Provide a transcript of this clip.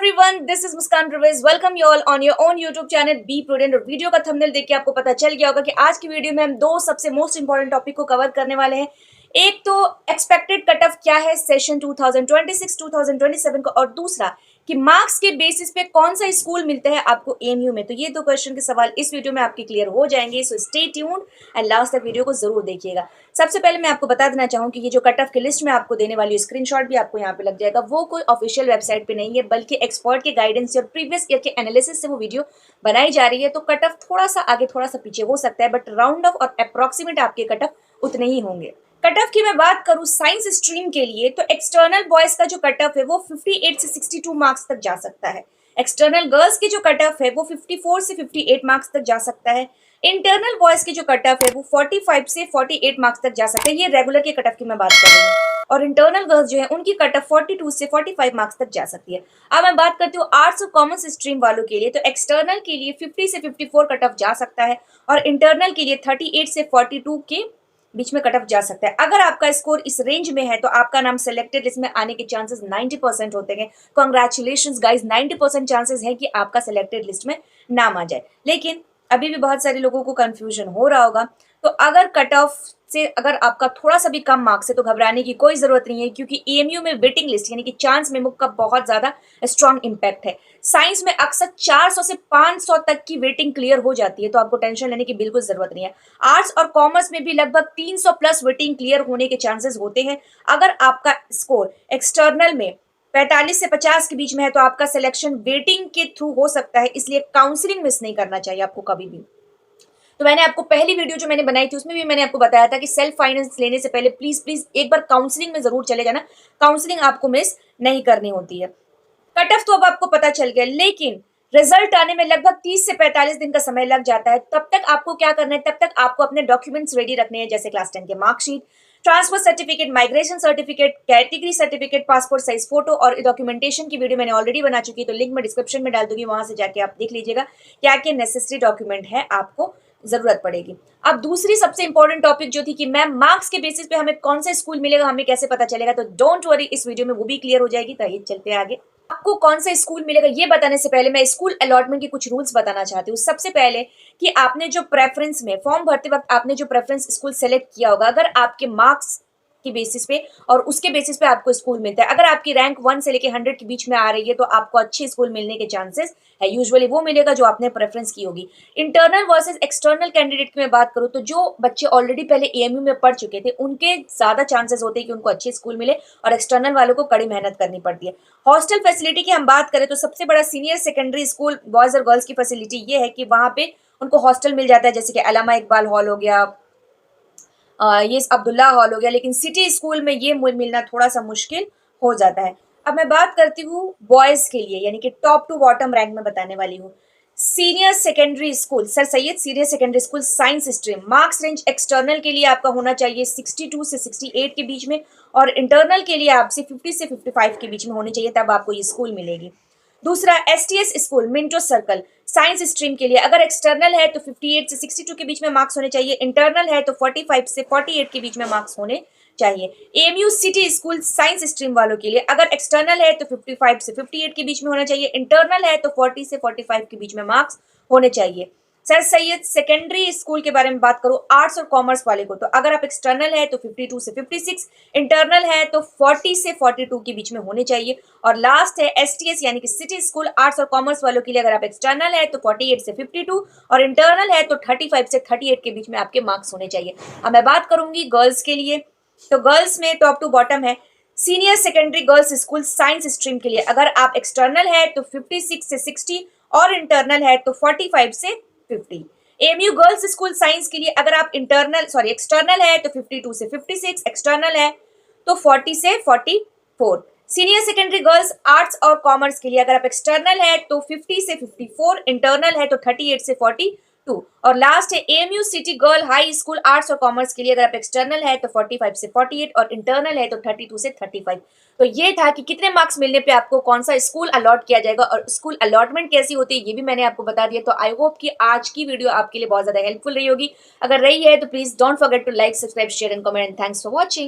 Everyone, this is Muskan Parvez. Welcome you all on your own YouTube channel be prudent. और video का thumbnail देख के आपको पता चल गया होगा कि आज की वीडियो में हम दो सबसे मोस्ट इंपॉर्टेंट टॉपिक को कवर करने वाले हैं। एक तो एक्सपेक्टेड कट ऑफ क्या है सेशन 2026-2027 का, और दूसरा कि मार्क्स के बेसिस पे कौन सा स्कूल मिलता है आपको एएमयू में। तो ये दो क्वेश्चन के सवाल इस वीडियो में आपके क्लियर हो जाएंगे, so stay tuned and last तक वीडियो को जरूर देखिएगा। सबसे पहले मैं आपको बता देना चाहूँ कि ये जो कट ऑफ की लिस्ट में आपको देने वाली स्क्रीनशॉट भी आपको यहाँ पे लग जाएगा, वो कोई ऑफिशियल वेबसाइट पे नहीं है, बल्कि एक्सपर्ट के गाइडेंस और प्रीवियस ईयर के एनालिसिस से वो वीडियो बनाई जा रही है। तो कट ऑफ थोड़ा सा आगे थोड़ा सा पीछे हो सकता है, बट राउंड ऑफ और अप्रोक्सीमेट आपके कट ऑफ उतने ही होंगे। कट ऑफ की मैं बात करूं साइंस स्ट्रीम के लिए, तो एक्सटर्नल बॉयज का जो कट ऑफ है वो 58 से 62 मार्क्स तक जा सकता है। एक्सटर्नल गर्ल्स की जो कट ऑफ है वो 54 से 58 मार्क्स तक जा सकता है। इंटरनल बॉयज की जो कट ऑफ है वो 45 से 48 मार्क्स तक जा सकता है। ये रेगुलर के कट ऑफ की मैं बात कर रही हूँ। और इंटरनल गर्ल्स जो है उनकी कट ऑफ 42 से 45 मार्क्स तक जा सकती है। अब मैं बात करती हूँ आर्ट्स और कॉमर्स स्ट्रीम वालों के लिए, तो एक्सटर्नल के लिए 50 से 54 कट ऑफ जा सकता है, और इंटरनल के लिए 38 से 42 के बीच में कट ऑफ जा सकता है। अगर आपका स्कोर इस रेंज में है तो आपका नाम सिलेक्टेड लिस्ट में आने के चांसेस 90% होते हैं। कॉन्ग्रेचुलेशंस गाइस, 90% चांसेस है कि आपका सिलेक्टेड लिस्ट में नाम आ जाए। लेकिन अभी भी बहुत सारे लोगों को कंफ्यूजन हो रहा होगा, तो अगर कट ऑफ से अगर आपका थोड़ा सा भी कम मार्क्स है तो घबराने की कोई जरूरत नहीं है, क्योंकि एएमयू में वेटिंग लिस्ट यानी कि चांस मेमो का बहुत ज्यादा स्ट्रॉन्ग इम्पैक्ट है। साइंस में अक्सर 400 से 500 तक की वेटिंग क्लियर हो जाती है, तो आपको टेंशन लेने की बिल्कुल जरूरत नहीं है। आर्ट्स और कॉमर्स में भी लगभग 300 प्लस वेटिंग क्लियर होने के चांसेस होते हैं। अगर आपका स्कोर एक्सटर्नल में 45 से 50 के बीच में है तो आपका सिलेक्शन वेटिंग के थ्रू हो सकता है, इसलिए काउंसलिंग मिस नहीं करना चाहिए आपको कभी भी। तो मैंने आपको पहली वीडियो जो मैंने बनाई थी उसमें भी मैंने आपको बताया था कि सेल्फ फाइनेंस लेने से पहले प्लीज प्लीज एक बार काउंसलिंग में जरूर चले जाना। काउंसलिंग आपको मिस नहीं करनी होती है। कट ऑफ तो अब आपको पता चल गया, लेकिन रिजल्ट आने में लगभग 30 से 45 दिन का समय लग जाता है। तब तक आपको क्या करना है, तब तक आपको अपने डॉक्यूमेंट्स रेडी रखने हैं, जैसे क्लास 10 के marksheet, transfer certificate, migration certificate, category certificate, passport size photo, और डॉक्यूमेंटेशन की वीडियो मैंने ऑलरेडी बना चुकी है, तो लिंक मैं डिस्क्रिप्शन में डाल दूंगी, वहां से जाके आप देख लीजिएगा क्या क्या नेसेसरी डॉक्यूमेंट है आपको जरूरत पड़ेगी। अब दूसरी सबसे इंपॉर्टेंट टॉपिक जो थी कि मैम मार्क्स के बेसिस पे हमें कौन सा स्कूल मिलेगा, हमें कैसे पता चलेगा, तो डोंट वरी, इस वीडियो में वो भी क्लियर हो जाएगी। तो ये चलते हैं आगे। आपको कौन सा स्कूल मिलेगा ये बताने से पहले मैं स्कूल अलॉटमेंट के कुछ रूल्स बताना चाहती हूँ। सबसे पहले कि आपने जो प्रेफरेंस में फॉर्म भरते वक्त आपने जो प्रेफरेंस स्कूल सेलेक्ट किया होगा, अगर आपके मार्क्स की बेसिस पे और उसके बेसिस पे आपको स्कूल मिलता है, अगर आपकी रैंक 1 से लेके 100 के बीच में आ रही है तो आपको अच्छे स्कूल मिलने के चांसेस है। यूजुअली वो मिलेगा जो आपने प्रेफरेंस की होगी। इंटरनल वर्सेस एक्सटर्नल कैंडिडेट की मैं बात करूँ तो जो बच्चे ऑलरेडी पहले एएमयू में पढ़ चुके थे उनके ज्यादा चांसेस होते हैं कि उनको अच्छे स्कूल मिले, और एक्सटर्नल वालों को कड़ी मेहनत करनी पड़ती है। हॉस्टल फैसिलिटी की हम बात करें तो सबसे बड़ा सीनियर सेकेंडरी स्कूल बॉयज और गर्ल्स की फैसिलिटी ये है कि वहां पे उनको हॉस्टल मिल जाता है, जैसे कि अलामा इकबाल हॉल हो गया, ये अब्दुल्ला हॉल हो गया। लेकिन सिटी स्कूल में ये मिलना थोड़ा सा मुश्किल हो जाता है। अब मैं बात करती हूँ बॉयज के लिए, यानी कि टॉप टू बॉटम रैंक में बताने वाली हूँ। Senior secondary school sir Syed senior secondary school science stream, marks range external के लिए आपका होना चाहिए 62 से 68 के बीच में, और इंटरनल के लिए आपसे 50 से 55 के बीच में होनी चाहिए, तब आपको ये स्कूल मिलेगी। दूसरा STS school Minto circle science stream के लिए, अगर एक्सटर्नल है तो 58 से 62 के बीच में मार्क्स होने चाहिए, इंटरनल है तो 45 से 48 के बीच में मार्क्स होने चाहिए। AMU city school science stream वालों के लिए, अगर एक्सटर्नल है तो 55 से 58 के बीच में होना चाहिए, इंटरनल है तो 40 से 45 के बीच में मार्क्स होने चाहिए। सर सैयद सेकेंडरी स्कूल के बारे में बात करूं आर्ट्स और कॉमर्स वाले को, तो अगर आप एक्सटर्नल है तो 52 से 56, इंटरनल है तो 40 से 42 के बीच में होने चाहिए। और लास्ट है एसटीएस यानी कि सिटी स्कूल आर्ट्स और कॉमर्स वालों के लिए, अगर आप एक्सटर्नल है तो 48 से 52 और इंटरनल है तो 35 से 38 के बीच में आपके मार्क्स होने चाहिए। अब मैं बात करूंगी गर्ल्स के लिए, तो गर्ल्स में टॉप टू बॉटम है senior secondary girls school science stream के लिए, अगर आप एक्सटर्नल है तो 56 से 60 और इंटरनल है तो 45 से 50। एएमयू गर्ल्स स्कूल साइंस के लिए, अगर आप एक्सटर्नल है तो 52 से 56, एक्सटर्नल है तो 40 से 44। सीनियर सेकेंडरी गर्ल्स आर्ट्स और कॉमर्स के लिए, अगर आप एक्सटर्नल है तो 50 से 54, इंटरनल है तो 38 से 42। और लास्ट है AMU city girl high school arts और कॉमर्स के लिए, अगर आप एक्सटर्नल है तो 45 से 48 और इंटरनल है तो 32 से 35। तो ये था कि कितने मार्क्स मिलने पे आपको कौन सा स्कूल अलॉट किया जाएगा और स्कूल अलॉटमेंट कैसी होती है ये भी मैंने आपको बता दिया। तो आई होप कि आज की वीडियो आपके लिए बहुत ज्यादा हेल्पफुल रही होगी। अगर रही है तो please don't forget to like, subscribe, share and comment. Thanks for watching.